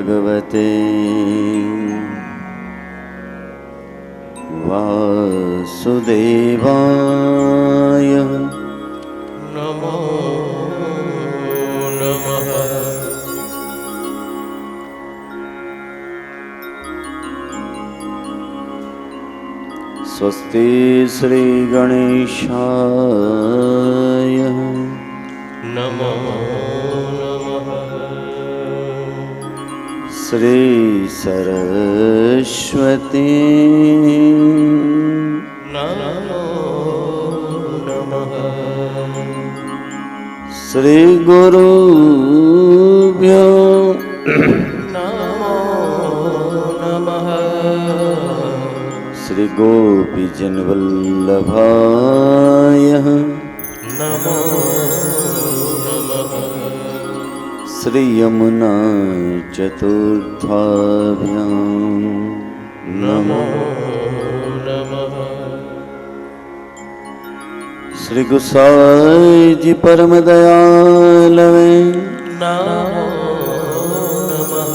भगवते वासुदेवाय नमो नमः। स्वस्ति श्री गणेशाय नमो नमः। श्री सरस्वती नमो नमः। श्री गुरुभ्यो नमो नमः। श्री गोपीजन वल्लभाय नमो नमः। श्री यमुना चतुर्थाभ्यां नमो नमः। श्री गुसाई जी परम दयालवे नमो नमः।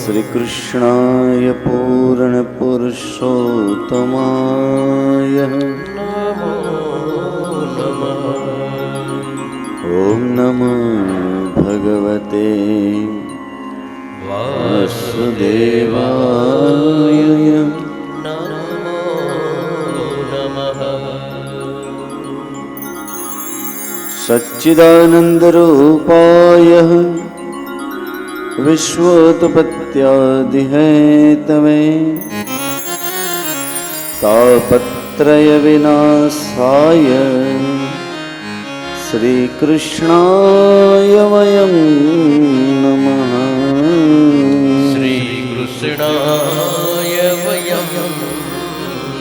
श्री कृष्णाय पूर्ण पुरुषोत्तमाय नमो नमः। ओम नमो भगवते वासुदेवाय नमो नमः। सच्चिदानंद रूपाय विश्वोत्पत्त्यादिहेतवे तापत्रय विनाशाय श्रीकृष्णाय वयं नमः। श्रीकृष्णाय वयं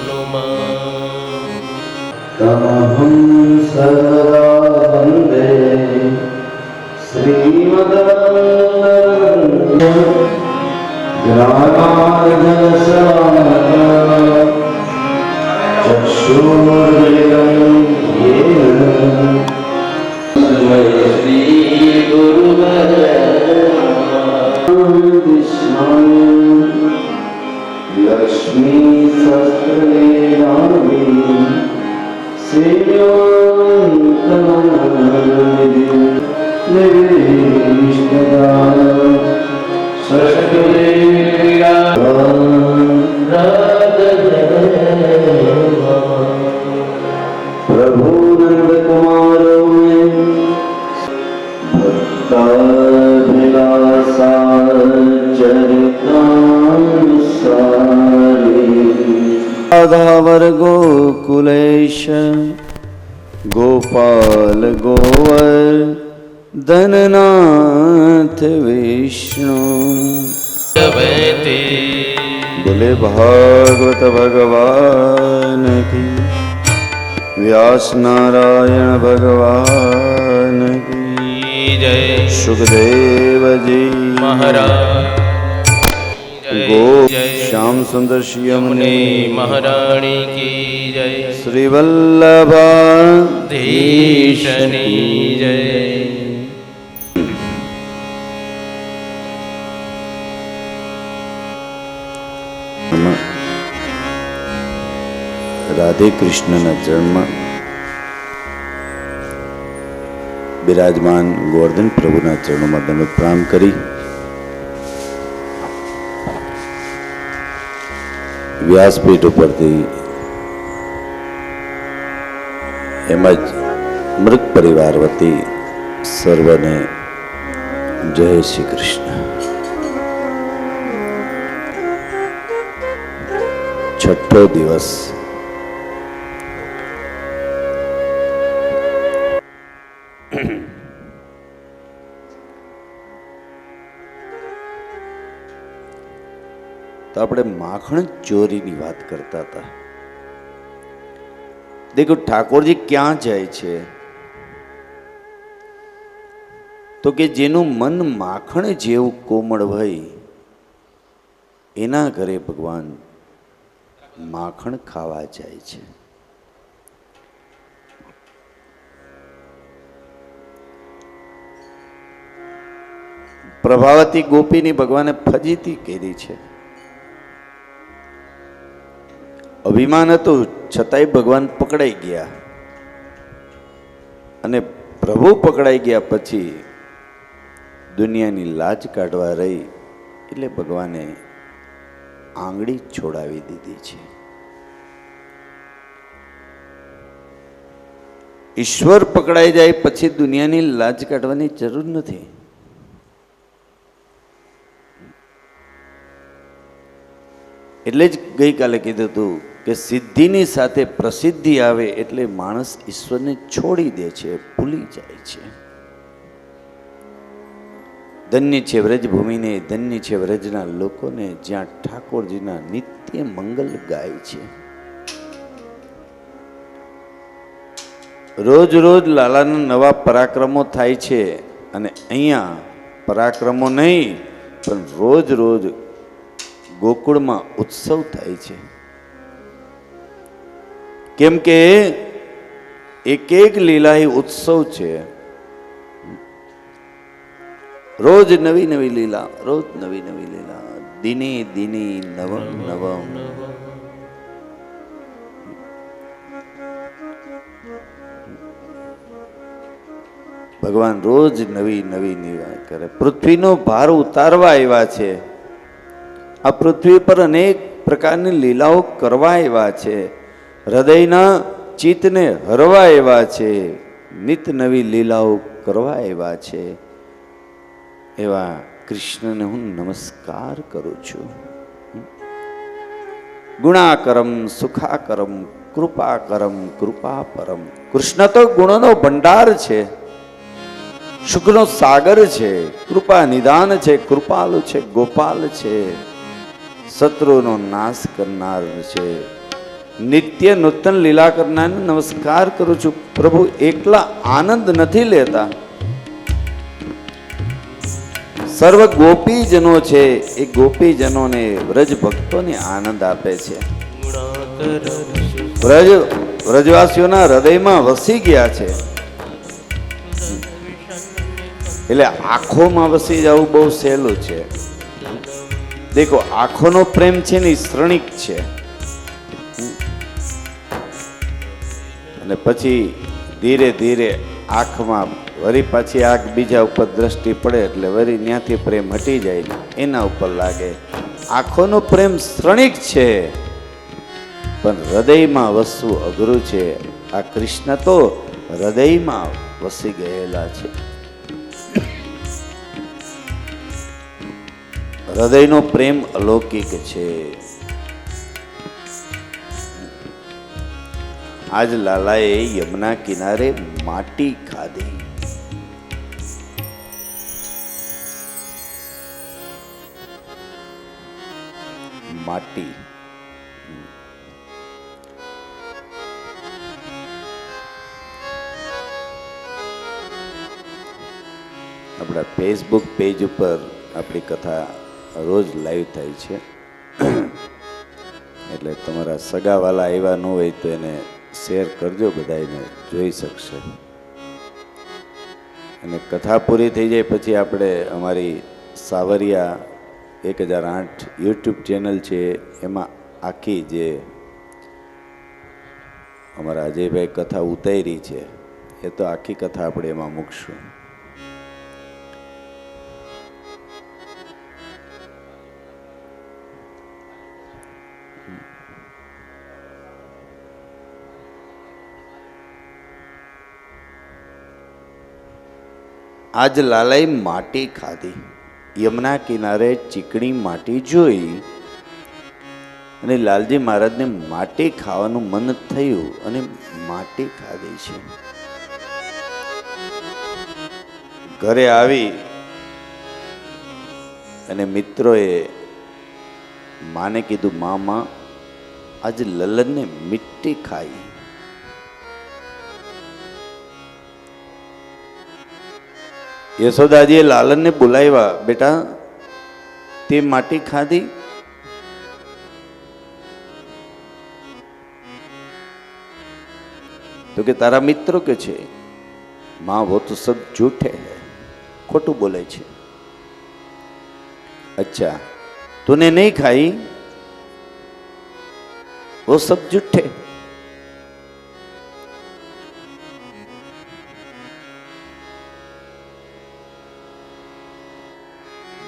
नमः। तमहं सर्वदा वन्दे श्रीमद्वन्दनं ज्ञानार्जनसागरं चक्षुर्मिलितं येन तस्मै श्रीगुरुवे लक्ष्मी सहस्रनामी प्रभु नंद कुमारो में भक्ताभिलाषा चरितानुसारी राधावर गोकुलेश गोपाल गोवर धननाथ विष्णु बोले भागवत भगवान की व्यास नारायण भगवान की जय। सुखदेव जी महाराज गो श्याम सुंदर यमुने महारानी की जय। श्री वल्लभाधीशनी जय। राधे कृष्णના ચરણમાં બિરાજમાન ગોવર્ધન પ્રભુના ચરણોમાં દંડવત પ્રણામ કરી વ્યાસપીઠ ઉપરથી એમજ મૃગ પરિવાર વતી સર્વને જય શ્રી કૃષ્ણ. છઠ્ઠો દિવસ तो આપણે માખણ ચોરીની વાત કરતા હતા. देखो ઠાકોરજી ક્યાં જાય છે તો કે જેનું મન માખણ જેવું કોમળ હોય એના ઘરે ભગવાન માખણ ખાવા જાય છે. પ્રભાવતી ગોપીની ભગવાને ફજીતી કરી છે. અભિમાન હતું છતાંય ભગવાન પકડાઈ ગયા, અને પ્રભુ પકડાઈ ગયા પછી દુનિયાની લાજ કાઢવા રહી એટલે ભગવાને આંગળી છોડાવી દીધી છે. ઈશ્વર પકડાઈ જાય પછી દુનિયાની લાજ કાઢવાની જરૂર નથી. એટલે જ ગઈકાલે કીધું હતું કે સિદ્ધિની સાથે પ્રસિદ્ધિ આવે એટલે માણસ ઈશ્વરને છોડી દે છે, ભૂલી જાય છે. ધન્ય છે વ્રજભૂમિને, ધન્ય છે વ્રજના લોકોને, જ્યાં ઠાકોરજીના નિત્ય મંગલ ગાય છે. રોજ રોજ લાલાના નવા પરાક્રમો થાય છે, અને અહીંયા પરાક્રમો નહીં પણ રોજ રોજ ગોકુળમાં ઉત્સવ થાય છે. કેમ કે એક એક લીલા એ ઉત્સવ છે. રોજ નવી નવી લીલા, રોજ નવી નવી લીલા, દિને દિને નવમ નવમ. ભગવાન રોજ નવી નવી લીલા કરે. પૃથ્વીનો ભાર ઉતારવા આવ્યા છે. આ પૃથ્વી પર અનેક પ્રકારની લીલાઓ કરવા આવ્યા છે. હૃદયના ચિત્તને હરવા આવ્યા છે. નિત નવી લીલાઓ કરવા આવ્યા છે. એવા કૃષ્ણને હું નમસ્કાર કરું છું. ગુણાકરમ સુખાકરમ કૃપાકરમ કૃપાપરમ. કૃષ્ણ તો ગુણોનો ભંડાર છે, સુખનો સાગર છે, કૃપા નિદાન છે, કૃપાલુ છે, ગોપાલ છે, શત્રુનો નાશ કરનાર છે, નિત્ય નૂતન લીલા કરનારને નમસ્કાર કરું છું. પ્રભુ એકલા આનંદ નથી લેતા, સર્વ ગોપીજનો છે એ ગોપીજનોને વ્રજ ભક્તોને આનંદ આપે છે. વ્રજવાસીઓના હૃદયમાં વસી ગયા છે. એટલે આંખોમાં વસી જવું બહુ સહેલું છે. દેખો, આંખોનો પ્રેમ છે ને શ્રણિક છે, અને પછી ધીરે ધીરે આંખમાં વળી પાછી આંખ બીજા ઉપર દ્રષ્ટિ પડે એટલે વળી ત્યાંથી પ્રેમ હટી જાય, એના ઉપર લાગે. આંખોનો પ્રેમ શ્રણિક છે, પણ હૃદયમાં વસવું અઘરું છે. આ કૃષ્ણ તો હૃદયમાં વસી ગયેલા છે. હૃદયનો પ્રેમ અલૌકિક છે. આજ લાલાએ યમુના કિનારે માટી ખાધી. માટી આપણા ફેસબુક પેજ ઉપર આપણી કથા રોજ લાઈવ થાય છે, એટલે તમારા સગાવાલા આવ્યા ન હોય તો એને શેર કરજો, બધાને જોઈ શકશે. અને કથા પૂરી થઈ જાય પછી આપણે અમારી સાવરિયા 1008 યુટ્યુબ ચેનલ છે, એમાં આખી જે અમારા અજયભાઈ કથા ઉતારી છે એ તો આખી કથા આપણે એમાં મૂકશું. આજ લાલાએ માટી ખાધી. યમુના કિનારે ચીકણી માટી જોઈ અને લાલજી મહારાજને માટી ખાવાનું મન થયું અને માટી ખાધી છે. ઘરે આવી અને મિત્રોએ માને કીધું, મામા આજ લલનને મીઠી ખાઈ. યશોદાજીએ લાલનને બોલાવ્યા, બેટા તે માટી ખાધી? તો કે તારા મિત્રો કે છે, माँ वो तो सब झूठे है, खोटू बोले छे. अच्छा तूने नहीं खाई, वो सब झूठे।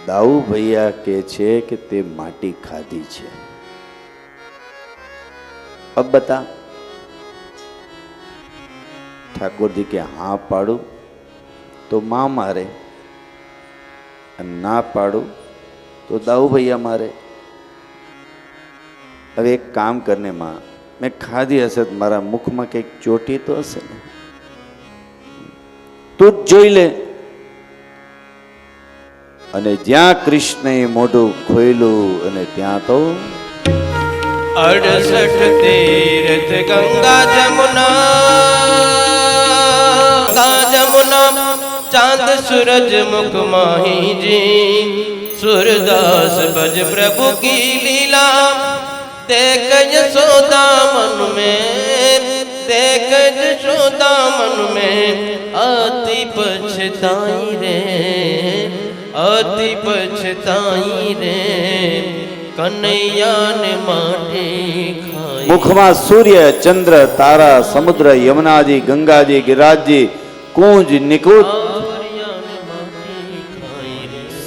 દાઉ ભૈયા કે છે કે તે માટી ખાધી છે। अब बता। ठाकुर जी के हाँ पाड़ू तो मां मारे, ना पाड़ू तो दाऊ भैया मारे। अब एक काम करने मां, मैं खाधी हसे तो मारा मुख में कई चोटी तो हसे ने, तू जोई ले। અને જ્યાં કૃષ્ણએ મોઢું ખોયલું અને ત્યાં તો 68 तीर्थ गंगा जमुना, चांद सूरज मुख माही जी, सूरदास भज प्रभु की लीला। देख यशोदा मन में, देख यशोदा मन में, अति पछताई रे, अति पछताई रे, कन्हैया ने माटी खाई। मुखमा सूर्य चंद्र तारा समुद्र यमुनाजी गंगाजी गिरिराजजी कूंज निकुंज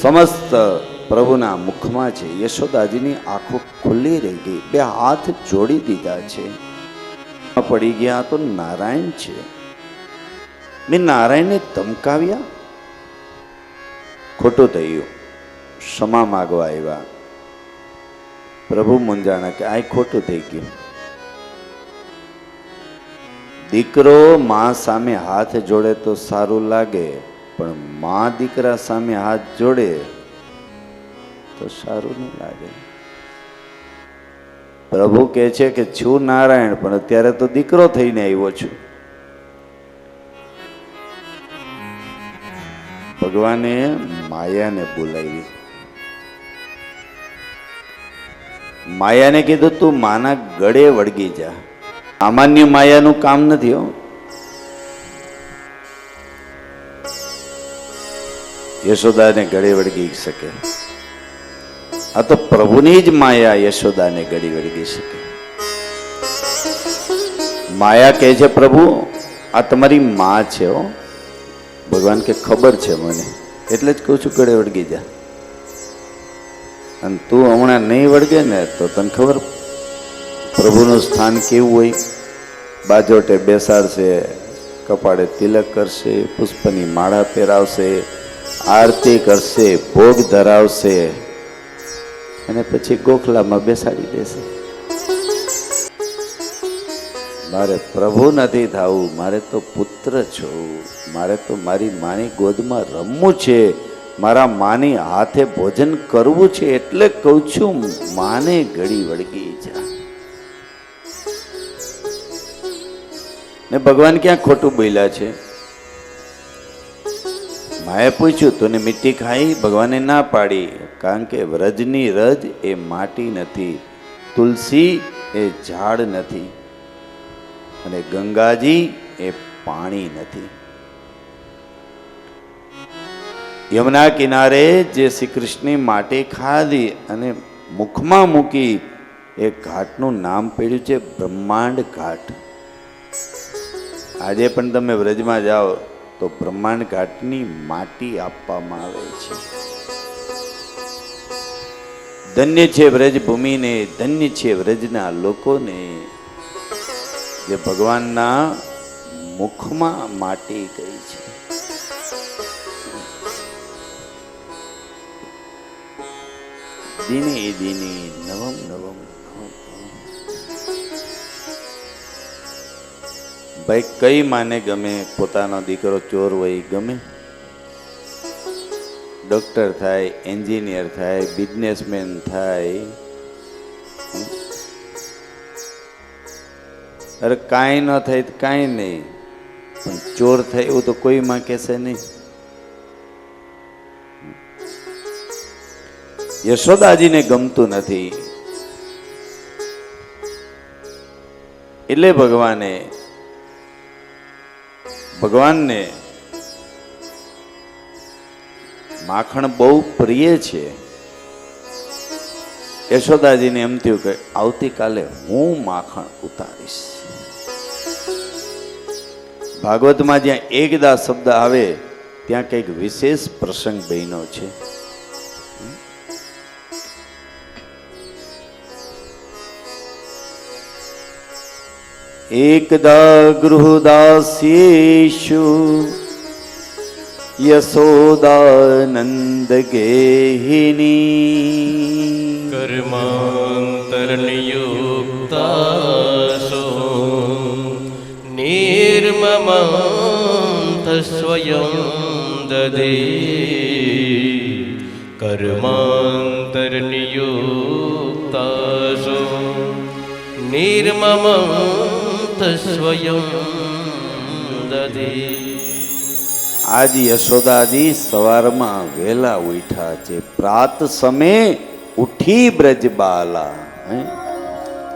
समस्त प्रभुना मुखमा छे। यशोदाजीनी आंखों खुली रही गई, बे हाथ जोड़ी दीधा छे। पड़ी गया तो नारायण छे। मैं नारायण ने धमकाव्या, खोटू थयुं, क्षमा मागवा आव्या। प्रभु मुंजाणा के आ खोटू थई गयुं। दीकरो मां सामे हाथ जोड़े तो सारू लागे, पण मां दीकरा सामे हाथ जोड़े तो सारू नहीं लागे। प्रभु कहे छे के छू नारायण पण अत्यारे तो दीकरो थईने आव्यो छुं। भगवाने माया ने बोलावी। माया ने कीधुं तू माना गळे वळगी जा। सामान्य मायानुं काम नथी हो। यशोदा ने गळे वळगी सके। आ तो प्रभुनी ज माया यशोदा ने गळे वळगी सके। माया कहे छे प्रभु आ तमारी मां छे हो। भगवान के खबर छे मने, एटले ज कहूं छुं गळे वळगी जा। अन तू हमणां नहीं वळगे ने तो तने खबर प्रभुનું સ્થાન કેવું હોય। બાજોટે બેસાડશે, કપાળે તિલક કરશે, પુષ્પની માળા પહેરાવશે, આરતી કરશે, ભોગ ધરાવશે અને પછી ગોખલામાં બેસાડી દેશે। મારે પ્રભુ નથી થાવું, મારે તો પુત્ર છો, મારે તો મારી માની ગોદમાં રમવું છે, મારા માની હાથે ભોજન કરવું છે, એટલે કહું છું માને ઘડી વળગી જા। ने भगवान क्या खोटू बोल्या छे। माए पूछ्યું तूने मिट्टी खाई? भगवाने ना पाड़ी, कारण के व्रजनी रज ए माटी नथी, तुलसी ए झाड़ नथी अने गंगाजी ए पाणी नथी। यमुना किनारे जे श्री कृष्ण माटी खाधी अने मुखमा मूकी एक घाटનું नाम પડ્યું છે ब्रह्मांड घाट। આજે પણ તમે વ્રજમાં જાઓ તો બ્રહ્માંડ ઘાટની માટી આપવામાં આવે છે। ધન્ય છે વ્રજ ભૂમિને, ધન્ય છે વ્રજના લોકોને જે ભગવાનના મુખમાં માટી ગઈ છે। દિને દિને નવમ નવમ। भाई कई माने गमे पोतानो दीकरो चोर होय गमे, डॉक्टर थाय, एंजीनियर थाय, बिजनेसमेन थाय, अरे काई न थाय तो काई नहीं, पण चोर थाय एवुं तो कोई मां कहेशे नहीं। यशोदाजी ने गमतुं नथी એટલે भगवान ने माखण बहु प्रिय छे, યશોદાજીને એમ થયું કે આવતીકાલે હું માખણ ઉતારીશ. ભાગવતમાં જ્યાં એકદા શબ્દ આવે ત્યાં કંઈક વિશેષ પ્રસંગ બન્યો છે. એકદા ગૃહદાસ્યેષુ યશોદાનંદ ગેહિની કર્માંતર નિયુક્તાસો નિર્મમાંત સ્વયં દદે કર્માંતર નિયુક્તાસો નિર્મમાંત સ્વયં દદે. આજ યશોદાજી સવારમાં વહેલા ઉઠ્યા છે. પ્રાત સમય ઉઠી બ્રજબાલા.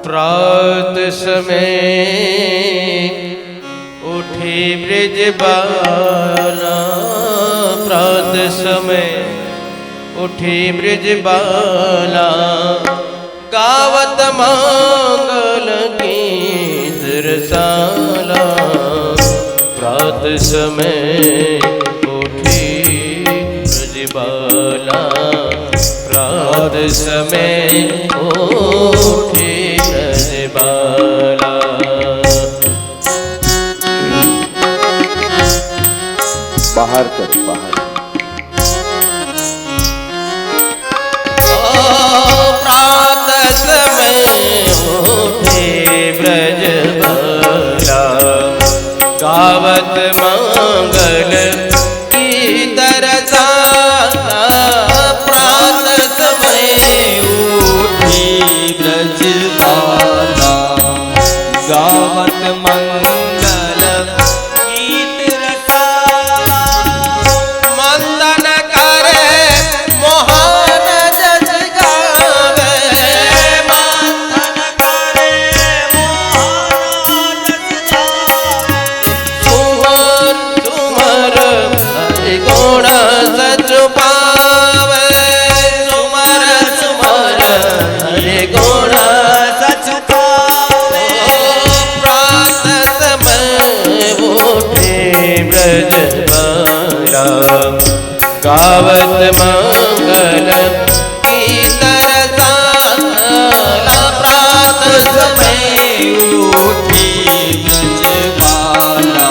प्रात समय उठी ब्रजबाला. प्रात समय उठी ब्रजबाला. गावत मंगल गीत रसाला. प्रात समय उठी ब्रजबाला. प्रात समय उठी ब्रजबाला. બહાર કર બહાર. प्रात समय उठी ब्रजबाला. गावत मंगल गीत रसाला. प्रात समय उठी ब्रजबाला. गावत मंगल गीत रसाला. मंदन करे मोहन जस गावे. मंदन करे मोहन जस गावे. सुमर सुमर हरि गुण सच पावे. सुमर सुमर हरि गुण सच पावे. प्रात समय उठे ब्रजबाला. गावत मंगल गीत रसाला. प्रात समय उठी ब्रजबाला.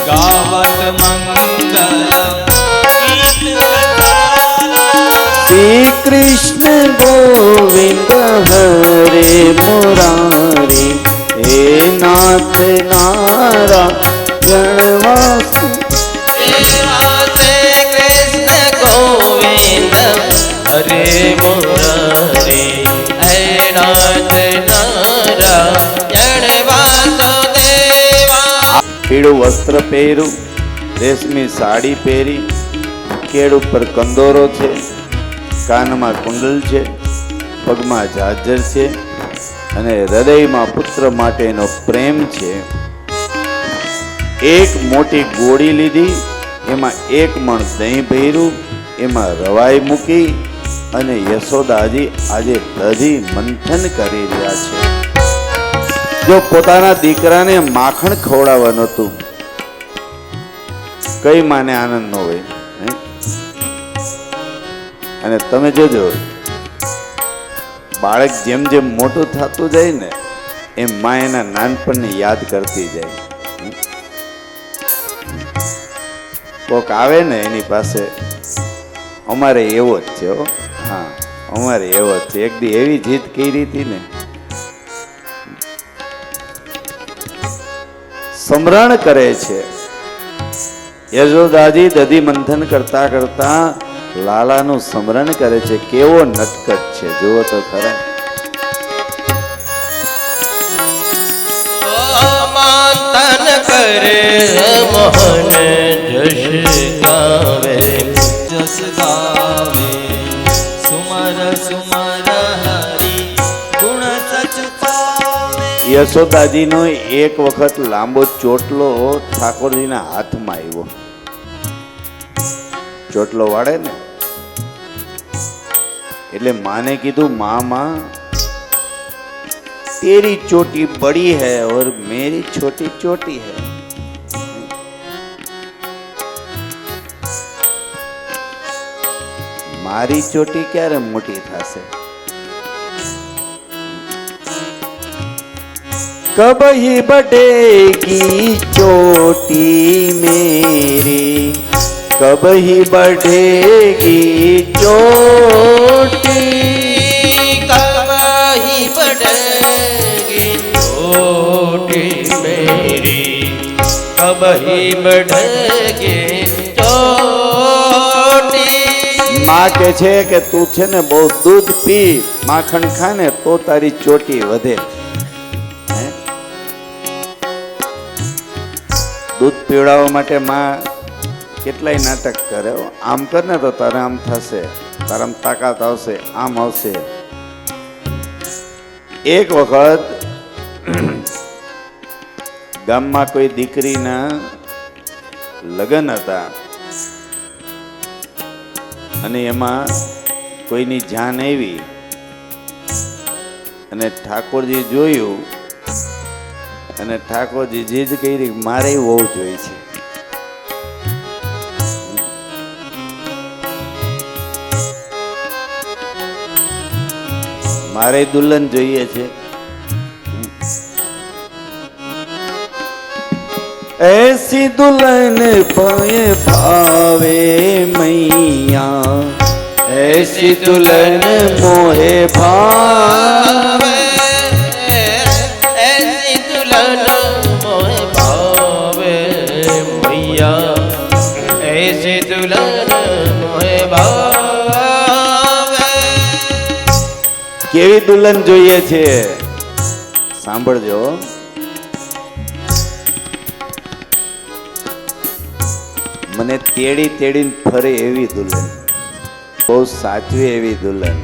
गावत मंगल गीत रसाला. શ્રી કૃષ્ણ ગોવિંદ હરે મુરારી હે નાથ નારાયણવાસુ. श्री कृष्ण गोविंद हरे मुरारी हे नाथ नारायण वासुदेवा. પીળું વસ્ત્ર પહેર્યું, રેશમી સાડી પહેરી, કેળ ઉપર કંદોરો છે, કાનમાં કુંડલ છે, પગમાં ઝાઝર છે અને હૃદયમાં પુત્ર માટેનો પ્રેમ છે. એક મોટી ગોળી લીધી, એમાં એક મણ દહીં ભર્યું, એમાં રવાઈ મૂકી અને યશોદાજી આજે દધી મંથન કરી રહ્યા છે. જો પોતાના દીકરાને માખણ ખવડાવવાનું હતું, કઈ માને આનંદ ન હોય. અને તમે જોજો, બાળક જેમ જેમ મોટું થતું જાય ને એમ માં એના નાનપણને યાદ કરતી જાય. કોક આવે ને એની પાસે, અમારે એવો જ છે. હા, અમારે એવો જ છે. એક દી એવી જીદ કરી હતી ને, સમરણ કરે છે. યશોદાજી દધી મંથન કરતા કરતા લાલાનું સ્મરણ કરે છે. કેવો નટકટ છે, જુઓ તો ખરા. મંથન કરે મોહન જશ ગાવે. જશ ગાવે સુમર સુમર હરી ગુણ સચ પાવે. યશોદાજીનો એક વખત લાંબો ચોટલો ઠાકોરજીના હાથમાં આવ્યો. ચોટલો વાળે ને એટલે માને કીધું माँ तेरी चोटी बड़ी है और मेरी छोटी चोटी है। मारी चोटी क्यारे मोटी थासे? कब ही बढ़ेगी चोटी मेरी, कब ही बढ़ेगी चोटी, कब ही बढ़ेगी चोटी मेरी, कब ही बढ़ेगी चोटी। माँ के छे के तू छे ने बहुत दूध पी, माखण खा ने तो तारी चोटी વધે। दूध पीवડાવવા માટે માં કેટલાય નાટક કરે, આમ કર ને તો તારે આમ થશે, તારામ તાકાત આવશે, આમ આવશે। એક વખત ગામમાં કોઈ દીકરીના લગ્ન હતા અને એમાં કોઈની જાન આવી અને ઠાકોરજી જોયું અને ઠાકોરજી જીદ કરી મારે વહુ જોઈ છે। મારે દુલ્હન જોઈએ છે। ऐसी दुल्हन पाए भावे मैया, ऐसी दुल्हन मोहे भावे, ऐसी दुल्हन मोहे भावे मैया, ऐसी दुल्हन मोहे भावे। केवी दुल्हन જોઈએ છે સાંભળજો। મને તેડી તેડીને ફરે એવી દુલ્હન, બહુ સાચવી એવી દુલ્હન,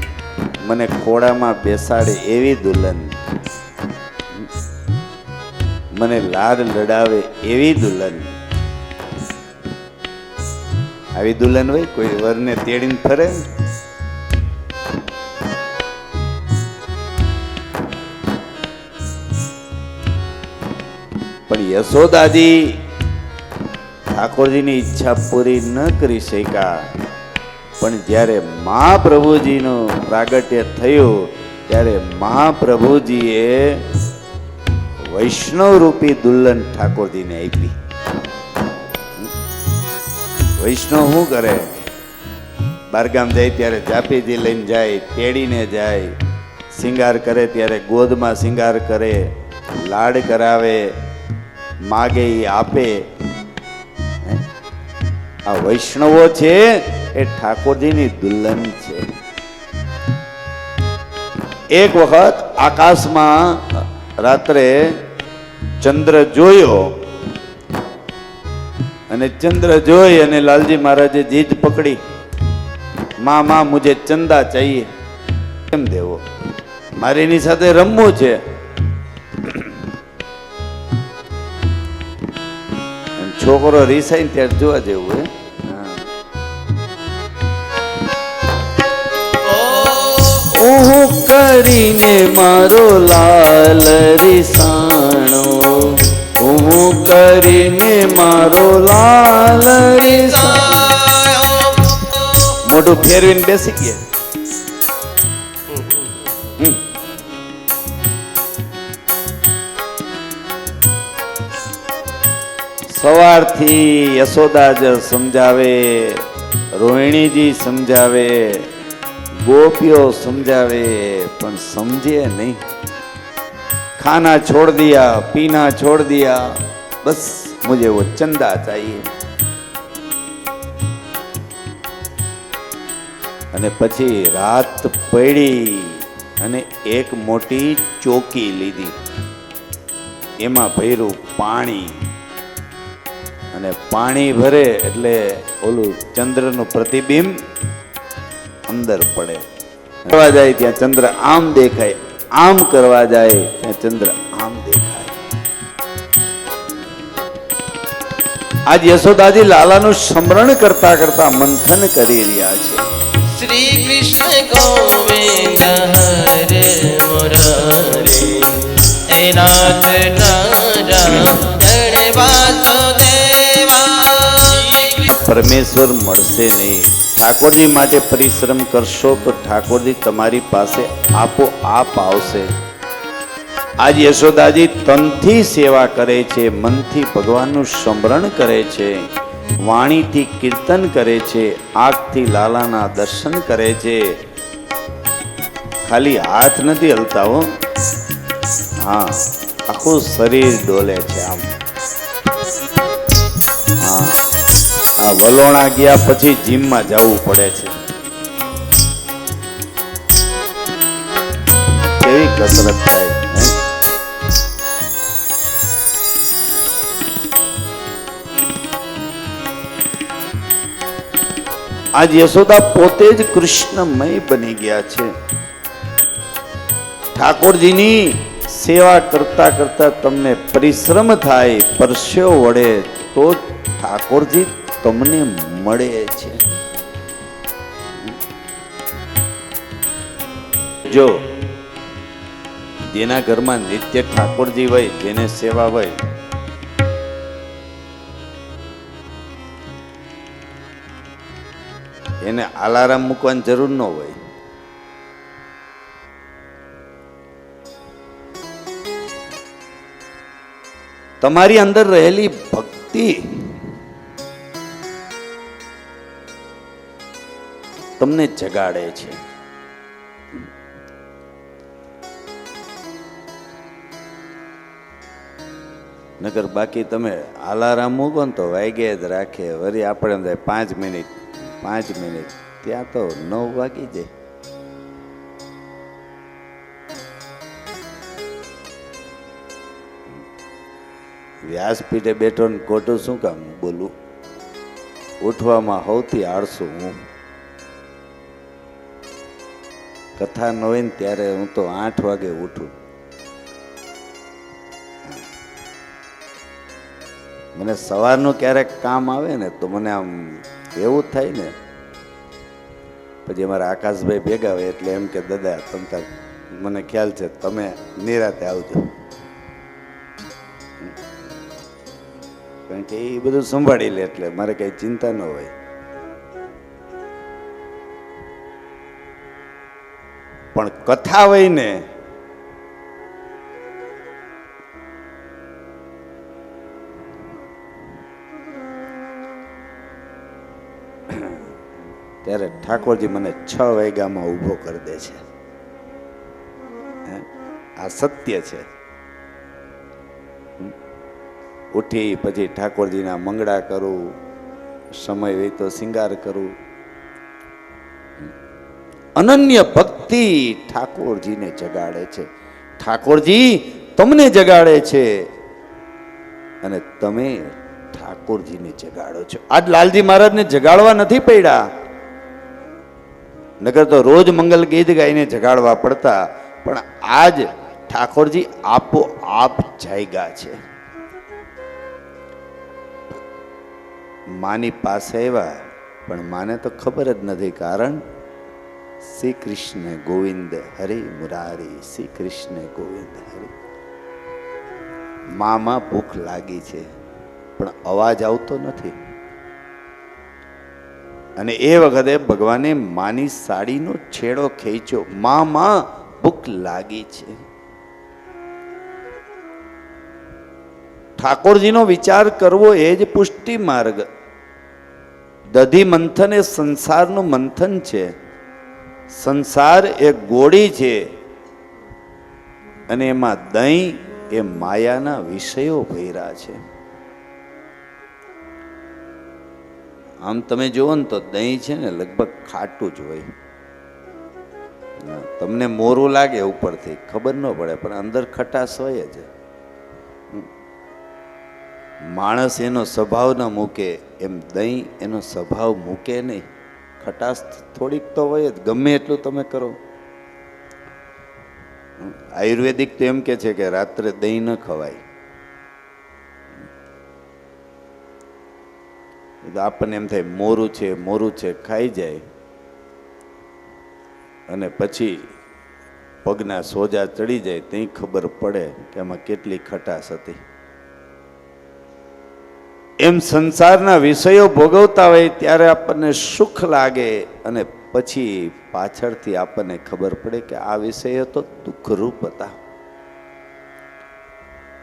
મને ખોડામાં બેસાડે એવી દુલ્હન, મને લાડ લડાવે એવી દુલ્હન। આવી દુલ્હન હોય કોઈ વરને તેડીને ફરે? પણ યશોદાજી ઠાકોરજીની ઈચ્છા પૂરી ન કરી શક્યા, પણ જ્યારે મહાપ્રભુજીનું પ્રાગટ્ય થયું ત્યારે મહાપ્રભુજીએ વૈષ્ણવ રૂપી દુલ્હન ઠાકોરજીને આપી। વૈષ્ણવ શું કરે? બારગામ જાય ત્યારે જાપીજી લઈને જાય, તેડીને જાય, શિંગાર કરે ત્યારે ગોદમાં શિંગાર કરે, લાડ કરાવે, માગે એ આપે। આ વૈષ્ણવો છે એ ઠાકોરજીની દુલ્હન છે। એક વખત આકાશમાં રાત્રે ચંદ્ર જોયો અને ચંદ્ર જોઈ અને લાલજી મહારાજે જીદ પકડી, માં માં મુझे ચંદા ચાહીએ। કેમ દેવો? મારે એની સાથે રમવું છે। છોકરો રીસાઈ ત્યારે જોવા જેવું હે। હું કરીને મારો લાલ રીસાણો, હું કરીને મારો લાલ રીસાણો, મોઢું ફેરવીને બેસી ગયા। સવારથી યશોદા જ સમજાવે, રોહિણીજી સમજાવે, ગોપીઓ સમજાવે, પણ સમજે નહીં। खाना छोड़ दिया, पीना छोड़ दिया, बस मुझे वो चंदा चाहिए। અને પછી રાત પડી અને એક મોટી ચોકી લીધી, એમાં ભર્યું પાણી, અને પાણી ભરે એટલે ઓલું ચંદ્રનું પ્રતિબિંબ અંદર પડે। કરવા જાય ત્યાં ચંદ્ર આમ દેખાય, આમ કરવા જાય ત્યાં ચંદ્ર આમ દેખાય। આજ યશોદાજી લાલાનું સ્મરણ કરતા કરતા મંથન કરી રહ્યા છે। श्री कृष्ण गोविंद हरे मुरारी हे नाथ नारायण वासुदेवा। પરમેશ્વર મળશે નહીં. ઠાકોરજી માટે પરિશ્રમ કરશો તો ઠાકોરજી તમારી પાસે આપોઆપ આવશે. આજ યશોદાજી તનથી સેવા કરે છે, મનથી ભગવાનનું સ્મરણ કરે છે, વાણીથી કીર્તન કરે છે, આંખથી લાલાના દર્શન કરે છે. ખાલી હાથ નથી હલતા હો, હા આખું શરીર ડોલે છે આમ. હા આ વલોણા ગયા પછી જીમમાં જવું પડે છે. કેવી કસરત થાય. આજ યશોદા પોતે જ કૃષ્ણમય બની ગયા છે. ઠાકોરજીની સેવા કરતા કરતા તમને પરિશ્રમ થાય, પરસેવો વળે તો ઠાકોરજી તમને મળે છે. જો જેના ઘરમાં નિત્ય ઠાકોરજી હોય, જેને સેવા હોય, એને અલાર્મ મૂકવાની જરૂર ન હોય. તમારી અંદર રહેલી ભક્તિ તમને જગાડે છે. નકર બાકી તમે અલાર્મ મૂકો ને તો વાગે જ રાખે. વળી આપણે 5 મિનિટ 5 મિનિટ, ત્યાં તો 9 વાગી જાય. વ્યાસપીઠે બેઠો ને ખોટું શું કામ બોલું? ઉઠવામાં સૌથી આળસુ હું. કથા ન હોય ને ત્યારે હું તો 8 વાગે ઉઠું. મને સવારનું ક્યારેક કામ આવે ને તો મને આમ એવું થાય ને, પછી અમારા આકાશભાઈ ભેગા હોય એટલે એમ કે દાદા તમતા મને ખ્યાલ છે તમે નિરાતે આવજો, કારણ કે એ બધું સંભાળી લે એટલે મારે કઈ ચિંતા ન હોય. પણ કથા હોય ને ત્યારે ઠાકોરજી મને 6 વાગ્યામાં ઊભો કરી દે છે. આ સત્ય છે. ઉઠી પછી ઠાકોરજીના મંગળા કરું, સમય હોય તો શિંગાર કરું. અનન્ય ભક્તિ ઠાકોરજીને જગાડે છે. ઠાકોરજી તમને જગાડે છે અને તમે ઠાકોરજીને જગાડો છો. આજ લાલજી મહારાજને જગાડવા નથી પડ્યા, નગર તો રોજ મંગલ ગીત ગાઈને જગાડવા પડતા. પણ આજ ઠાકોરજી આપોઆપ જાગ્યા છે. માની પાસે આવ્યા પણ માને તો ખબર જ નથી. કારણ શ્રી કૃષ્ણ ગોવિંદ હરે મુરારી, શ્રી કૃષ્ણ ગોવિંદ હરે. મામાં ભૂખ લાગી છે પણ અવાજ આવતો નથી. અને એ વખતે ભગવાને માની સાડીનો છેડો ખેંચ્યો. માં ભૂખ લાગી છે. ઠાકોરજીનો વિચાર કરવો એ જ પુષ્ટિ માર્ગ. દધી મંથન એ સંસારનું મંથન છે. સંસાર એ ગોળી છે અને એમાં દહીં એ માયાના વિષયો ભર્યા છે. આમ તમે જુઓ ને તો દહીં છે ને લગભગ ખાટું જ હોય. તમને મોરું લાગે ઉપરથી, ખબર ન પડે, પણ અંદર ખટાશ હોય જ. માણસ એનો સ્વભાવ ન મૂકે એમ દહીં એનો સ્વભાવ મૂકે નહીં. ખટાશ થોડીક તો હોય જ, ગમે એટલું તમે કરો. આયુર્વેદિક તો એમ કે છે કે રાત્રે દહીં ન ખવાય. આપણને એમ થાય મોરું છે ખાઈ જાય અને પછી પગના સોજા ચડી જાય ત્યાં ખબર પડે કે આમાં કેટલી ખટાશ હતી. એમ સંસારના વિષયો ભોગવતા હોય ત્યારે આપણને સુખ લાગે અને પછી પાછળથી આપણને ખબર પડે કે આ વિષયો તો દુઃખરૂપ હતા.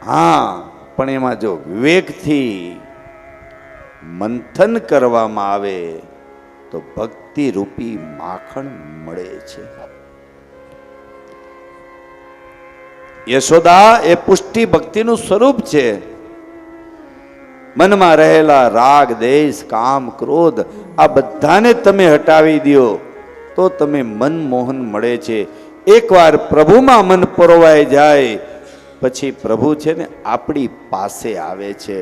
હા, પણ એમાં જો વિવેકથી મંથન કરવામાં આવે તો ભક્તિ રૂપી માખણ મળે છે. યશોદા એ પુષ્ટિ ભક્તિનું સ્વરૂપ છે. મનમાં રહેલા રાગ, દેશ, કામ, ક્રોધ આ બધાને તમે હટાવી દો તો તમે મનમોહન મળે છે. એકવાર પ્રભુમાં મન પરોવાઈ જાય પછી પ્રભુ છે ને આપણી પાસે આવે છે.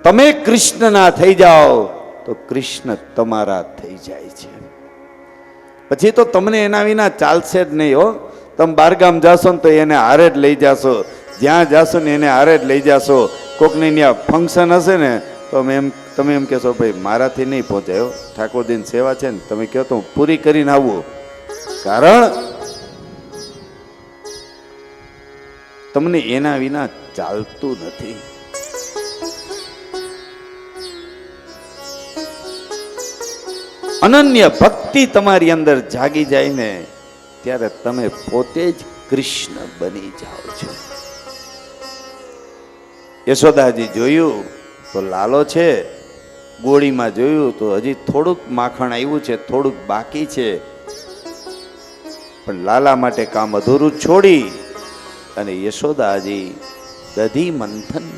તમે કૃષ્ણના થઈ જાઓ તો કૃષ્ણ તમારા થઈ જાય છે. પછી તો તમને એના વિના ચાલશે જ નહીં હો. તમે બહારગામ જાશો ને તો એને હારે જ લઈ જાશો, જ્યાં જાશો ને એને હારે જ લઈ જાશો. કોકની ત્યાં ફંક્શન હશે ને તો તમે એમ કહેશો ભાઈ મારાથી નહીં પહોંચાયો, ઠાકોરજીની સેવા છે ને તમે કહો તો હું પૂરી કરીને આવું. કારણ તમને એના વિના ચાલતું નથી. અનન્ય ભક્તિ તમારી અંદર જાગી જાય ને ત્યારે તમે પોતે જ કૃષ્ણ બની જાઓ છો. યશોદાજી જોયું તો લાલો છે, ગોળીમાં જોયું તો હજી થોડુંક માખણ આવ્યું છે, થોડુંક બાકી છે. પણ લાલા માટે કામ અધૂરું છોડી અને યશોદાજી દધી મંથન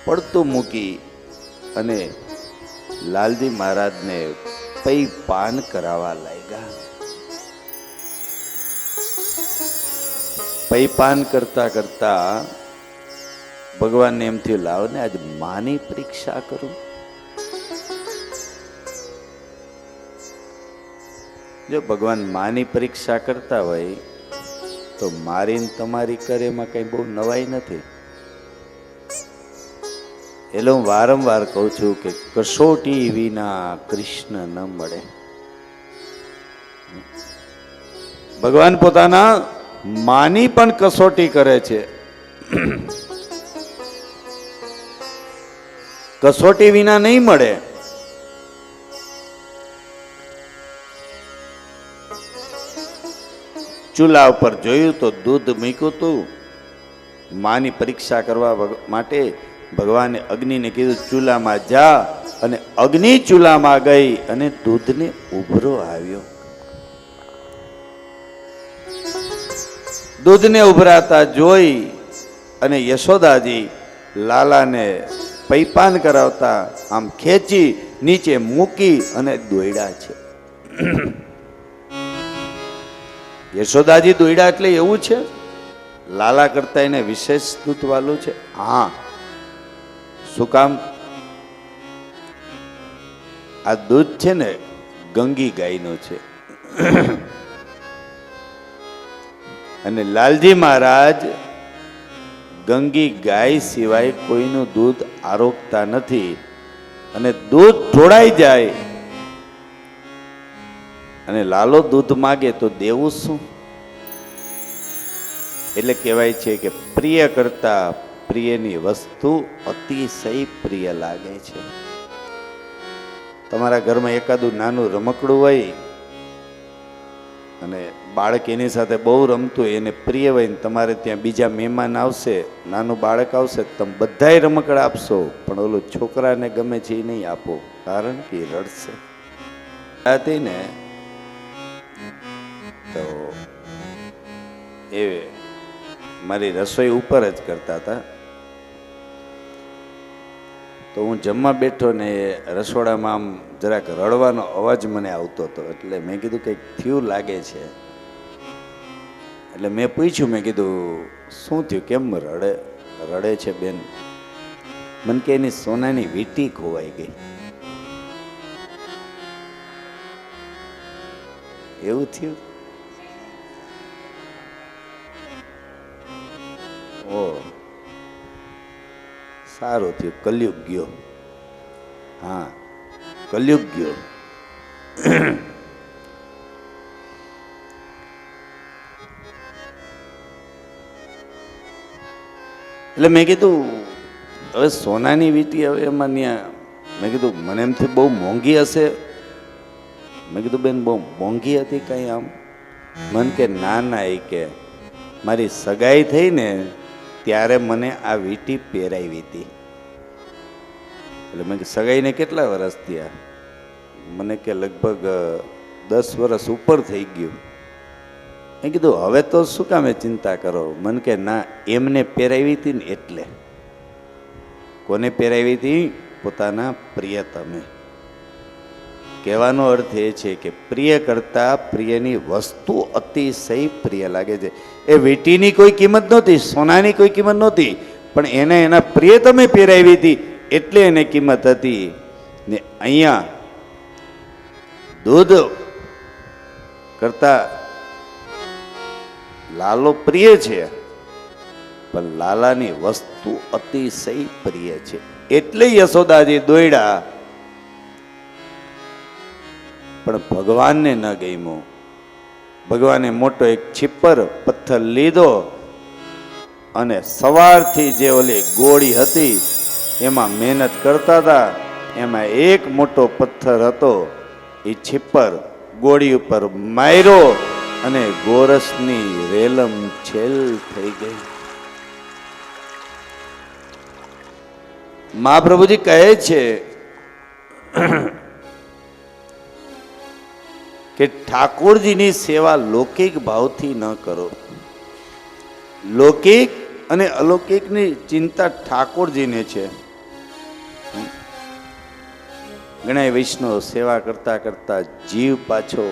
પડતું મૂકી અને લાલજી મહારાજને પૈ પાન કરાવવા લાગ્યા. પૈ પાન કરતા કરતા ભગવાનને એમ થયું લાવ ને આજ માની પરીક્ષા કરું. જો ભગવાન માની પરીક્ષા કરતા હોય તો મારી તમારી કરે એમાં કઈ બહુ નવાઈ નથી. એટલે હું વારંવાર કહું છું કે કસોટી વિના કૃષ્ણ ન મળે. ભગવાન પોતાના માની પણ કસોટી કરે છે. કસોટી વિના નહીં મળે. ચૂલા ઉપર જોયું તો દૂધ મૂક્યું હતું. માની પરીક્ષા કરવા માટે ભગવાને અગ્નિને કીધું ચૂલામાં જા, અને અગ્નિ ચૂલામાં ગઈ અને દૂધને ઉભરો આવ્યો. દૂધને ઉભરાતા જોઈ અને યશોદાજી લાલાને પૈપાન કરાવતા આમ ખેંચી નીચે મૂકી અને દોડ્યા છે. યશોદાજી દોડ્યા એટલે એવું છે લાલા કરતા એને વિશેષ દૂધ વાલું છે. હા, શું કામ? આ દૂધ છે ને ગંગી ગાયનું છે. અને લાલજી મહારાજ ગંગી ગાય સિવાય કોઈનું દૂધ આરોગતા નથી. અને દૂધ ઢોળાઈ જાય અને લાલો દૂધ માગે તો દેવું શું? એટલે કહેવાય છે કે પ્રિય કરતા પ્રિયની વસ્તુ અતિશય પ્રિય લાગે છે. તમારા ઘરમાં એકાદું નાનું રમકડું હોય અને બાળક એની સાથે બહુ રમતું હોય, એને પ્રિય હોય, ને તમારે ત્યાં બીજા મહેમાન આવશે, નાનું બાળક આવશે, તમે બધાય રમકડા આપશો, પણ ઓલું છોકરાને ગમે છે એ નહીં આપો, કારણ કે રડશે. હતી ને તો એ મારી રસોઈ ઉપર જ કરતા હતા. તો હું જમવા બેઠો ને રસોડામાં આમ જરાક રડવાનો અવાજ મને આવતો હતો. એટલે મેં કીધું કંઈક થયું લાગે છે. એટલે મેં પૂછ્યું, મેં કીધું શું થયું, કેમ રડે છે બેન? મને કે એની સોનાની વીંટી ખોવાઈ ગઈ. એવું થયું? ઓ સારું થયું, કલયુગ ગયો. હા, કલયુગ ગયો. એટલે મેં કીધું હવે સોનાની વીંટી હવે એમાં ત્યાં મેં કીધું મને એમથી બહુ મોંઘી હશે. મેં કીધું બેન બહુ મોંઘી હતી કંઈ આમ? મન કે ના ના, એ કે મારી સગાઈ થઈ ને ત્યારે મને આ વીંટી પહેરાવી હતી. એટલે મેં કે સગાઈને કેટલા વર્ષ થયા? મને કે લગભગ 10 વર્ષ ઉપર થઈ ગયું. મેં કીધું હવે તો શું કામે ચિંતા કરો? મને કે ના, એમને પહેરાવી હતી ને એટલે. કોને પહેરાવી હતી? પોતાના પ્રિયતમે. કહેવાનો અર્થ એ છે કે પ્રિય કરતા પ્રિયની વસ્તુ અતિશય પ્રિય લાગે છે. એ વીંટીની કોઈ કિંમત નહોતી, સોનાની કોઈ કિંમત નહોતી, પણ એને એના પ્રિયતમે પહેરાવી હતી એટલે એને કિંમત હતી. ને અહીંયા દૂધ કરતા લાલો પ્રિય છે, પણ લાલાની વસ્તુ અતિશય પ્રિય છે એટલે યશોદાજી દોડ્યા. પણ ભગવાનને ન ગમ્યું. ભગવાને મોટો એક છિપ્પર પથ્થર લીધો અને સવારથી જે ઓલી ગોળી હતી એમાં મહેનત કરતા હતા, એમાં એક મોટો પથ્થર હતો, એ છિપ્પર ગોળી ઉપર માર્યો અને ગોરસની રેલમ છેલ થઈ ગઈ. મહાપ્રભુજી કહે છે કે ઠાકોરજીની સેવા લૌકિક ભાવથી ન કરો. લૌકિક અને અલૌકિકની ચિંતા ઠાકોરજીને છે. ઘણા વૈષ્ણવ સેવા કરતા કરતા જીવ પાછો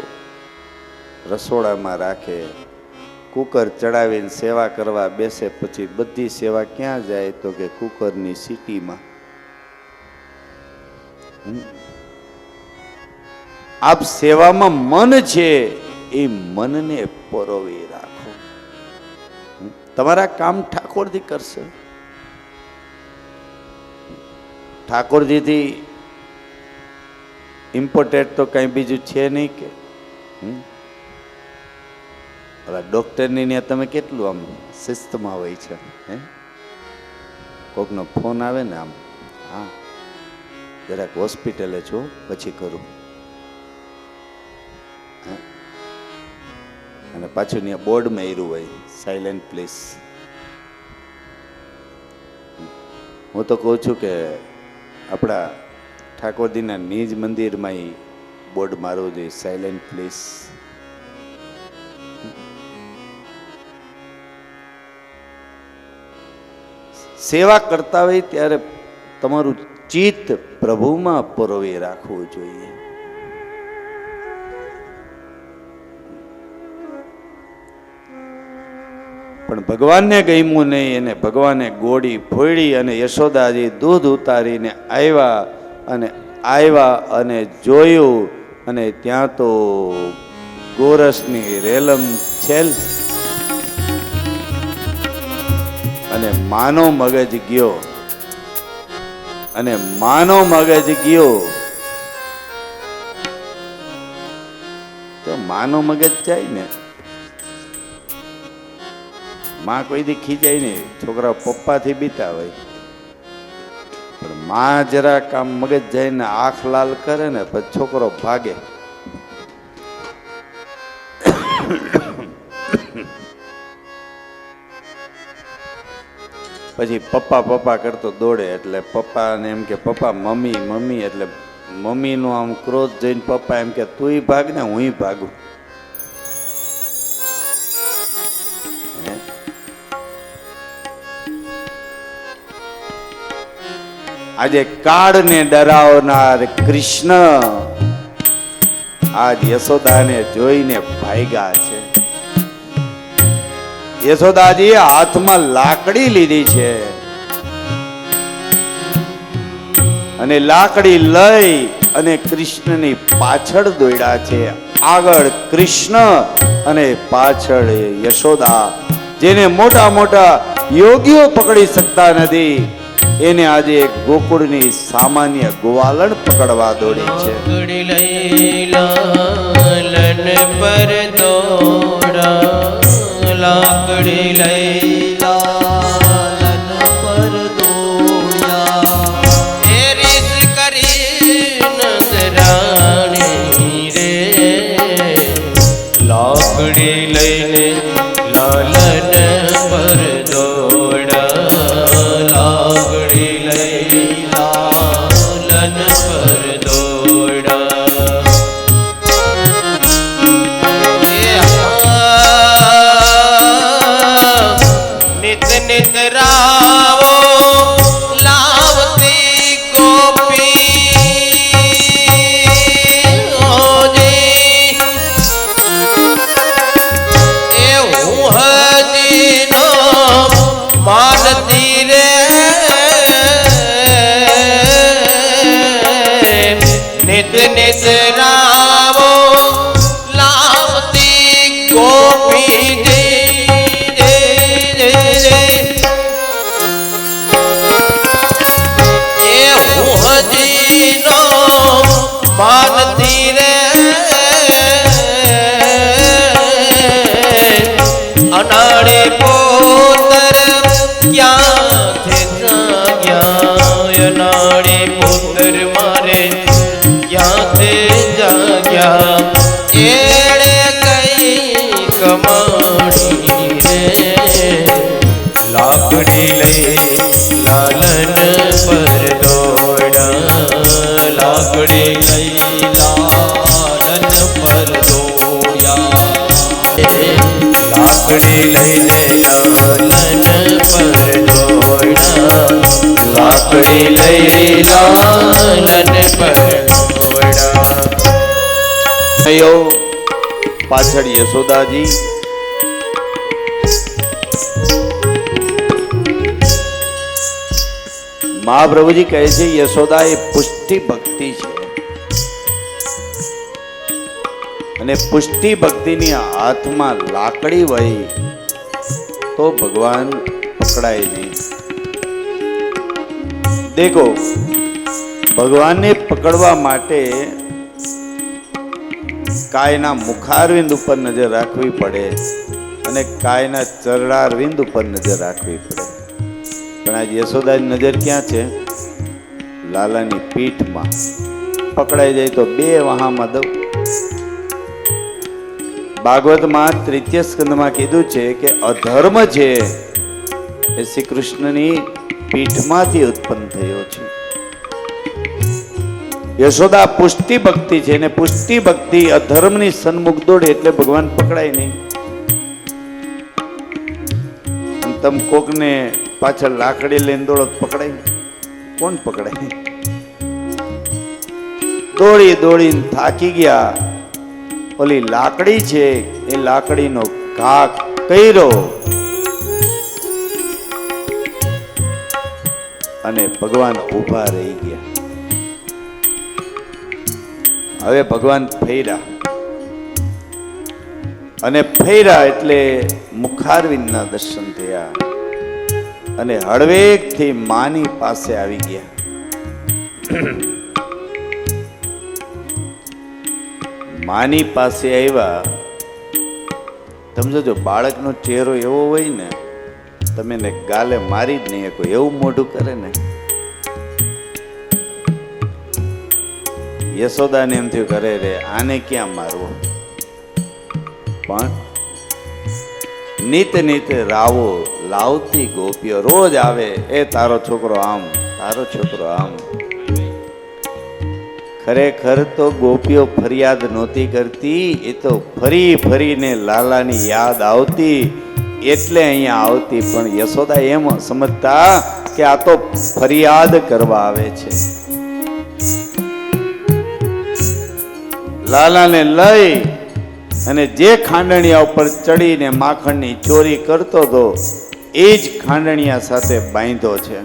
રસોડામાં રાખે, કુકર ચડાવીને સેવા કરવા બેસે, પછી બધી સેવા ક્યાં જાય તો કે કુકરની સીટીમાં. આપ સેવામાં મન છે એ મનને પરોવી રાખો. તમારા કામ ઠાકોરજી કરશે. ઠાકોરજીથી ઇમ્પોર્ટેન્ટ તો કઈ બીજું છે નહીં કે. હવે ડોક્ટરની ત્યાં તમે કેટલું આમ શિસ્તમાં હોય છે. કોકનો ફોન આવે ને આમ, હા જરાક હોસ્પિટલે છો પછી કરું, અને પાછું ત્યાં બોર્ડ માર્યું હોય સાયલેન્ટ પ્લીઝ. હું તો કહું છું કે આપણા ઠાકોરજીના નિજ મંદિરમાં બોર્ડ મારવું જોઈએ, સાયલેન્ટ પ્લીઝ. સેવા કરતા હોય ત્યારે તમારું ચિત્ત પ્રભુમાં પરોવી રાખવું જોઈએ. પણ ભગવાનને ગમ્યું નહીં, એને ભગવાને ગોળી ફોડી અને યશોદાજી દૂધ ઉતારીને આવ્યા અને જોયું, અને ત્યાં તો ગોરસની રેલમ છેલ અને માનો મગજ ગયો. અને માનો મગજ ગયો તો માનો મગજ જાય ને. માં કોઈ દી ખીજાય નહીં, છોકરા પપ્પાથી બીતા હોય, પણ માં જરા કામ મગજ જાય ને આંખ લાલ કરે ને પછી છોકરો ભાગે. પછી પપ્પા પપ્પા કરતો દોડે, એટલે પપ્પાને એમ કે પપ્પા મમ્મી મમ્મી, એટલે મમ્મીનો આમ ક્રોધ જોઈને પપ્પા એમ કે તુંય ભાગ ને હુંય ભાગું. આજે કાળને ડરાવનાર કૃષ્ણ આજ યશોદાને જોઈને ભાગ્યા છે. યશોદાજી હાથમાં લાકડી લીધી છે અને લાકડી લઈ અને કૃષ્ણની પાછળ દોડ્યા છે. આગળ કૃષ્ણ અને પાછળ યશોદા. જેને મોટા મોટા યોગીઓ પકડી શકતા નથી, એને આજે એક ગોકુળની સામાન્ય ગોવાલણ પકડવા દોડી છે. લન પર દોડા લાકડી લઈ લાલન પર દોડ્યા એ રીસ કરી નજરાણી રે લાકડી લઈને લાલન પર દોડા લાકડી લઈ લાલન પર દોડા નિત નિત રાવો લાવતી ગોપી ઓજી એ હું હજીનો માનતી રે નિત નિત રાવો લાવતી ગોપી માનતી રે અનાળે પોતર ક્યાંથી જાગ્યા અનાળે પોતર મારે ક્યાંથી જાગ્યા એડે કઈ કમાણી રે લાકડી લઈ લાલન પર દોડા લાકડી લઈ લાલન પર દોડ્યા લાકડી લઈને લાલન પર દોડા લાકડી લઈ લાલન પર દોડા થયો પાછળ યશોદાજી મહાપ્રભુજી કહે છે યશોદા એ પુષ્ટિ ભક્તિ છે અને પુષ્ટિ ભક્તિની હાથમાં લાકડી વહી તો ભગવાન પકડાય નહીં. દેખો ભગવાનને પકડવા માટે કાયના મુખારવિંદ ઉપર નજર રાખવી પડે અને કાયના ચરણારવિંદ ઉપર નજર રાખવી પડે. પણ આજ યશોદાની નજર ક્યાં છે? લાલાની પીઠમાં. પકડાઈ જાય તો બે વહામાં દઉં. ભાગવતમાં તૃતીય સ્કંદમાં કીધું છે કે અધર્મ છે એ શ્રી કૃષ્ણની પીઠમાંથી ઉત્પન્ન થયો છે. યશોદા પુષ્ટિ ભક્તિ છે અને પુષ્ટિ ભક્તિ અધર્મની સન્મુખ દોડે એટલે ભગવાન પકડાય નહીં. તમ કોકને પાછળ લાકડી લઈને દોડો પકડાય? કોણ પકડાય? દોડી દોડીને થાકી ગયા. ઓલી લાકડી છે એ લાકડીનો ઘા કર્યો અને ભગવાન ઊભા રહી ગયા. હવે ભગવાન ફેર્યા અને ફેર્યા એટલે મુખારવિંદના દર્શન થયા અને હળવેકથી માની પાસે આવી ગયા. માની પાસે આવ્યા. સમજો બાળકનો ચહેરો એવો હોય ને તમે ને ગાલે મારી જ નહીં શકો એવું મોઢું કરે ને. યશોદાને એમ થયું કરે રે આને ક્યાં મારવો. પણ નિત નિત રાવો લાવતી ગોપીઓ રોજ આવે. એ તારો છોકરો આમ, તારો છોકરો આમ. ખરેખર તો ગોપીઓ ફરિયાદ નહોતી કરતી, એ તો ફરી ફરીને લાલાની યાદ આવતી એટલે અહીંયા આવતી. પણ યશોદા એમ સમજતા કે આ તો ફરિયાદ કરવા આવે છે. લાલાને લઈ અને જે ખાંડણિયા ઉપર ચડીને માખણની ચોરી કરતો હતો એ જ ખાંડણિયા સાથે બાંધ્યો છે.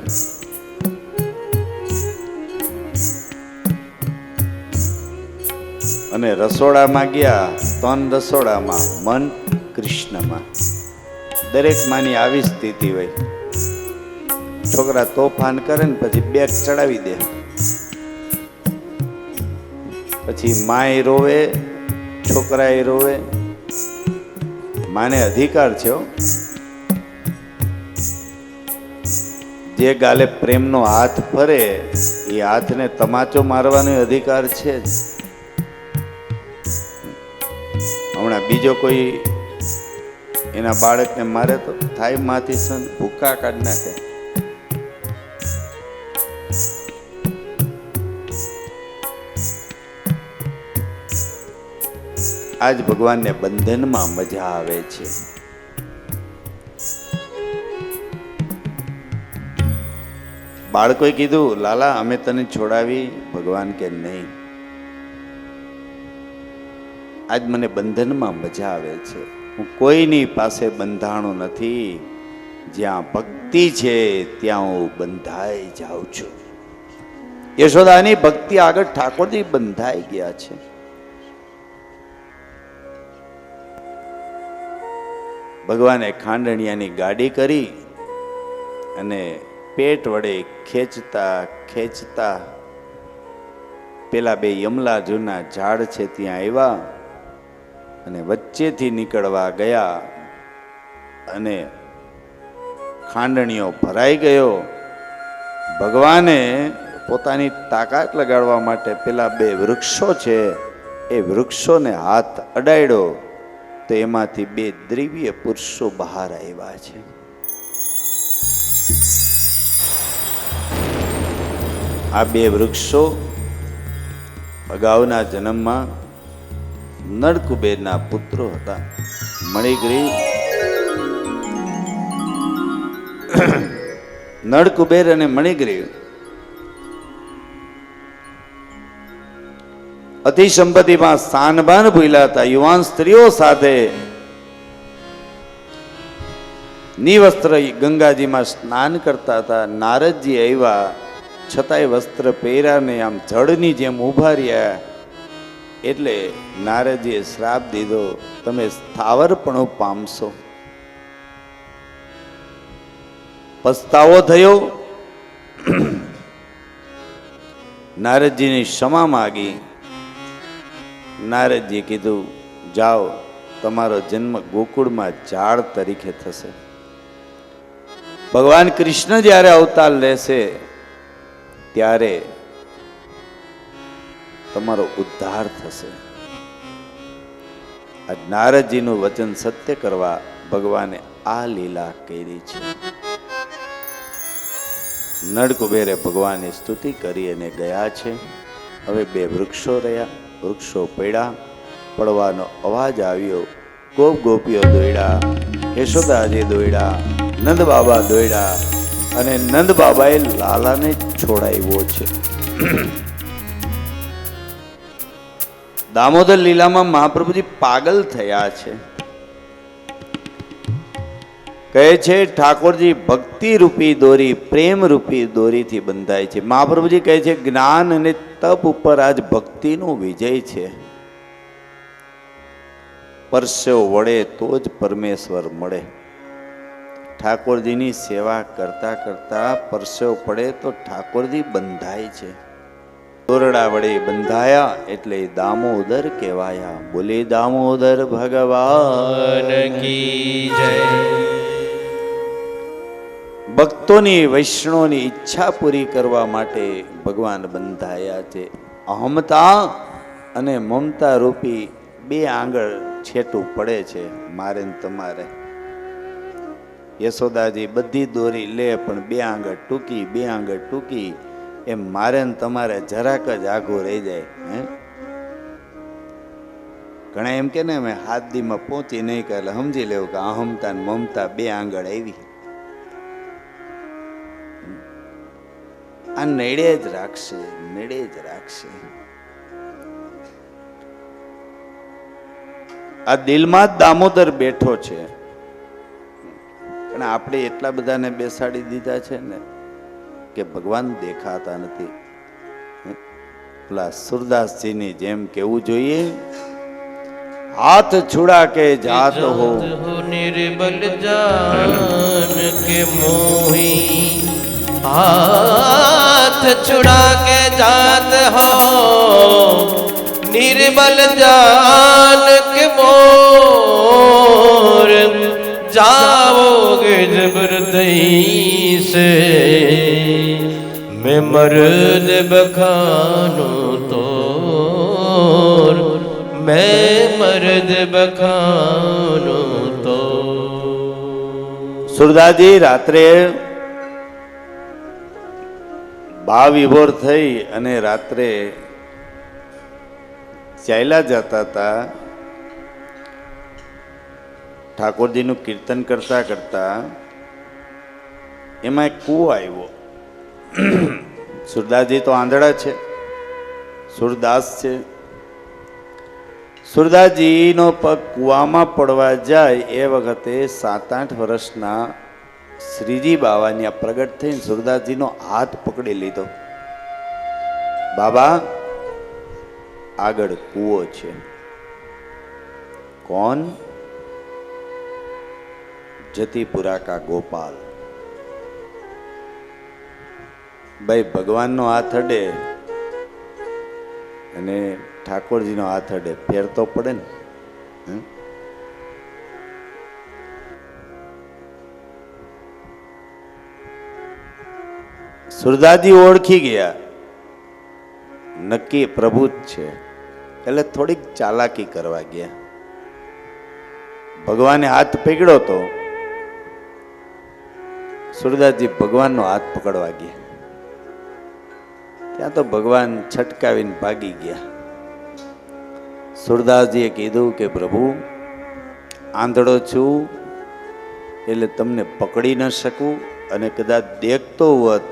અને રસોડામાં ગયા. તન રસોડામાં, મન કૃષ્ણમાં. દરેક માની આવી સ્થિતિ હોય. છોકરા તોફાન કરે ને પછી બેગ ચડાવી દે, પછી માય રોવે, છોકરાએ રોવે, માને અધિકાર છે હો. જે ગાલે પ્રેમનો હાથ ફરે એ હાથને તમાચો મારવાનો અધિકાર છે જ. હમણાં બીજો કોઈ એના બાળકને મારે તો થાય માંથી સન ભૂકા કાઢી નાખે. આજ ભગવાનને બંધનમાં મજા આવે છે. બાળકોએ કીધું લાલા અમે તને છોડાવી, ભગવાન કે નહીં, આજ મને બંધનમાં મજા આવે છે. હું કોઈની પાસે બંધાણો નથી. જ્યાં ભક્તિ છે ત્યાં હું બંધાઈ જાઉં છું. યશોદાની ભક્તિ આગળ ઠાકોરજી બંધાઈ ગયા છે. ભગવાને ખાંડણિયાની ગાડી કરી અને પેટ વડે ખેંચતા ખેંચતા પેલા બે યમલા જૂના ઝાડ છે ત્યાં આવ્યા અને વચ્ચેથી નીકળવા ગયા અને ખાંડણીઓ ભરાઈ ગયો. ભગવાને પોતાની તાકાત લગાડવા માટે પેલા બે વૃક્ષો છે એ વૃક્ષોને હાથ અડાડ્યો તો એમાંથી બે દિવ્ય પુરુષો બહાર આવ્યા છે. આ બે વૃક્ષો અગાઉના જન્મમાં નળકુબેરના પુત્રો હતા. મણિગ્રીવ નળકુબેર અને મણિગ્રીવ અતિ સંપત્તિમાં સાનબાન ભૂલ્યા હતા. યુવાન સ્ત્રીઓ સાથે નિવસ્ત્ર ગંગાજીમાં સ્નાન કરતા હતા. નારદજી આવ્યા છતાંય વસ્ત્ર પહેર્યા ને આમ જળની જેમ ઊભા રહ્યા. એટલે નારદજીએ શ્રાપ દીધો, તમે સ્થાવરપણું પામશો. પસ્તાવો થયો. નારદજીની ક્ષમા માગી. નારદજીએ કીધું જાઓ, તમારો જન્મ ગોકુળમાં ઝાડ તરીકે થશે. ભગવાન કૃષ્ણ જ્યારે અવતાર લેશે ત્યારે તમારો ઉદ્ધાર થશે. આ નારદજીનું વચન સત્ય કરવા ભગવાને આ લીલા કરી છે. નળકુબેરે ભગવાનની સ્તુતિ કરી અને ગયા છે. હવે બે વૃક્ષો રહ્યા. વૃક્ષો પડ્યા. પડવાનો અવાજ આવ્યો. ગોપ ગોપીઓ દોડ્યા, યશોદાજી દોડ્યા, નંદ બાબા દોડ્યા અને નંદ બાબાએ લાલાને છોડાવ્યો છે. દામોદર લીલામાં મહાપ્રભુજી પાગલ થયા છે. કહે છે ઠાકોરજી ભક્તિ રૂપી દોરી, પ્રેમ રૂપી દોરીથી બંધાય છે. મહાપ્રભુજી કહે છે જ્ઞાન અને તપ ઉપર આજ ભક્તિનો વિજય છે. પરસેવો વળે તો જ પરમેશ્વર મળે. ઠાકોરજીની સેવા કરતા કરતા પરસેવો પડે તો ઠાકોરજી બંધાય છે. દોરડા વડે બંધાયા એટલે દામોદર કહેવાયા. બોલે દામોદર ભગવાન કી જય. ભક્તોની વૈષ્ણવની ઈચ્છા પૂરી કરવા માટે ભગવાન બંધાયા છે. અહમતા અને મમતા રૂપી બે આંગળ છેટું પડે છે મારે ને તમારે. યશોદાજી બધી દોરી લે પણ બે આંગળ ટૂંકી, બે આંગળ ટૂંકી, એમ મારે ને તમારે જરાક જ આઘું રહી જાય. ઘણા એમ કે ને અમે હાથ દીમાં પહોંચી નહીં કે એટલે સમજી લેવું કે અહમતા ને મમતા બે આંગળ આવી. આ નડે જ રાખશે, નડે જ રાખશે. આ દિલમાં જ દામોદર બેઠો છે. પણ આપણે એટલા બધાને બેસાડી દીધા છે ને કે ભગવાન દેખાતા નથી. પેલા સુરદાસજીની જેમ કેવું જોઈએ, હાથ છુડા કે જાત હો નિર્બલ જાન કે મોહી, हाथ छुड़ा के जात हो निर्बल जान के मोर से मैं मर्द बखानू तो मैं मर्द बखानू तो સુરદાસજી રાત્રે ભાવ વિભોર થઈ અને રાત્રે ચાલ્યા જતા હતા. ઠાકોરજીનું કીર્તન કરતા કરતા એમાં એક કૂવો આવ્યો. સુરદાસજી તો આંધળા છે, સુરદાસ છે. સુરદાસજીનો પગ કૂવામાં પડવા જાય એ વખતે 7-8 વર્ષના શ્રીજી બાવાની આ પ્રગટ થઈને સુરદાસજીનો હાથ પકડી લીધો. બાબા, આગળ કૂવો છે. કોણ? જતીપુરા કા ગોપાલ. ભાઈ, ભગવાનનો હાથ અડે અને ઠાકોરજીનો હાથ અડે, ફેર તો પડે ને. સુરદાસજી ઓળખી ગયા, નક્કી પ્રભુ જ છે. એટલે થોડીક ચાલાકી કરવા ગયા. ભગવાને હાથ પકડ્યો તો સુરદાસજી ભગવાનનો હાથ પકડવા ગયા. ત્યાં તો ભગવાન છટકાવીને ભાગી ગયા. સુરદાસજીએ કીધું કે પ્રભુ, આંધળો છું એટલે તમને પકડી ન શકું, અને કદાચ દેખતો હોત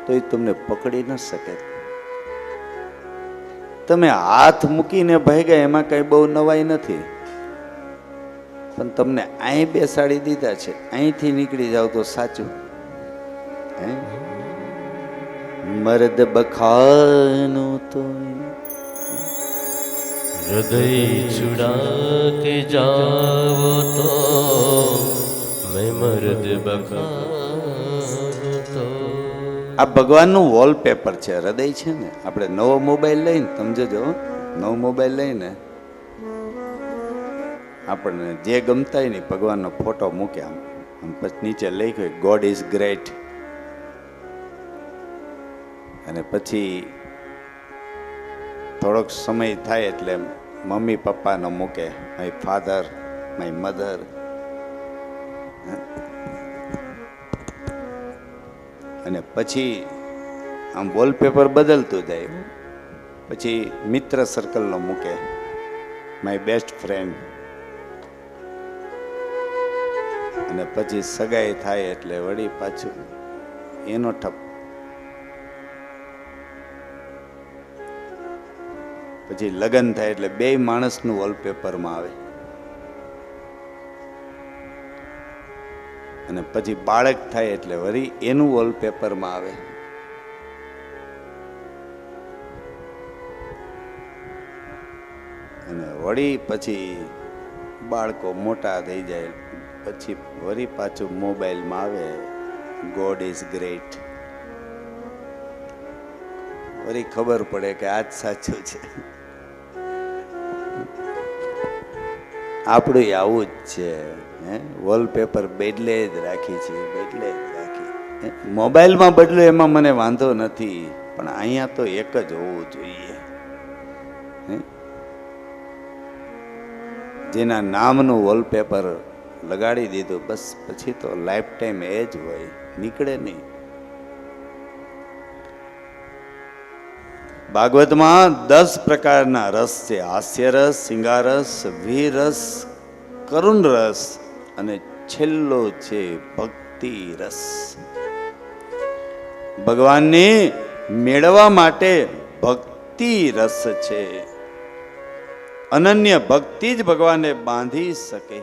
તો એ તમને પકડી ન શકે. તમે હાથ મૂકીને ભાગ્યા એમાં કઈ બહુ નવાઈ નથી, પણ તમને અહીં બેસાડી દીધા છે, અહીંથી નીકળી જાવ તો સાચું. મર્દ બખાનું તો હૃદય છુડા કે જાવો તો મેં મર્દ બખાનુ તો. આ ભગવાનનું વોલપેપર છે, હૃદય છે ને. આપણે નવો મોબાઈલ લઈને, સમજજો, નવો મોબાઈલ લઈને આપણને જે ગમતા હોય ને ભગવાનનો ફોટો મૂક્યા, આમ પછી નીચે લખ્યું ગોડ ઇઝ ગ્રેટ, અને પછી થોડોક સમય થાય એટલે મમ્મી પપ્પાનો મૂકે, માય ફાધર, માય મધર. અને પછી આમ વોલપેપર બદલતું જાય. પછી મિત્ર સર્કલનો મૂકે, માય બેસ્ટ ફ્રેન્ડ. અને પછી સગાઈ થાય એટલે વળી પાછું એનો ઠપ. પછી લગ્ન થાય એટલે બે માણસનું વોલપેપરમાં આવે. અને પછી બાળક થાય એટલે વળી એનું વોલપેપરમાં આવે. અને વળી પછી બાળકો મોટા થઈ જાય પછી વળી પાછું મોબાઈલમાં આવે ગોડ ઇઝ ગ્રેટ. વળી ખબર પડે કે આ જ સાચું છે. આપણું આવું જ છે. વોલપેપર બદલે જ રાખી છે, બદલે જ રાખી. મોબાઈલમાં બદલો એમાં મને વાંધો નથી, પણ અહીંયા તો એક જ હોવું જોઈએ. જેના નામનું વોલપેપર લગાડી દીધું બસ પછી તો લાઈફ ટાઈમ એ જ હોય, નીકળે નહીં. ભાગવતમાં 10 પ્રકારના રસ છે. હાસ્ય રસ, શિંગાર રસ, વીર રસ, કરુણ રસ, અને છેલ્લો છે ભક્તિ રસ. ભગવાનને મેળવવા માટે ભક્તિ રસ છે. અનન્ય ભક્તિ જ ભગવાનને બાંધી શકે.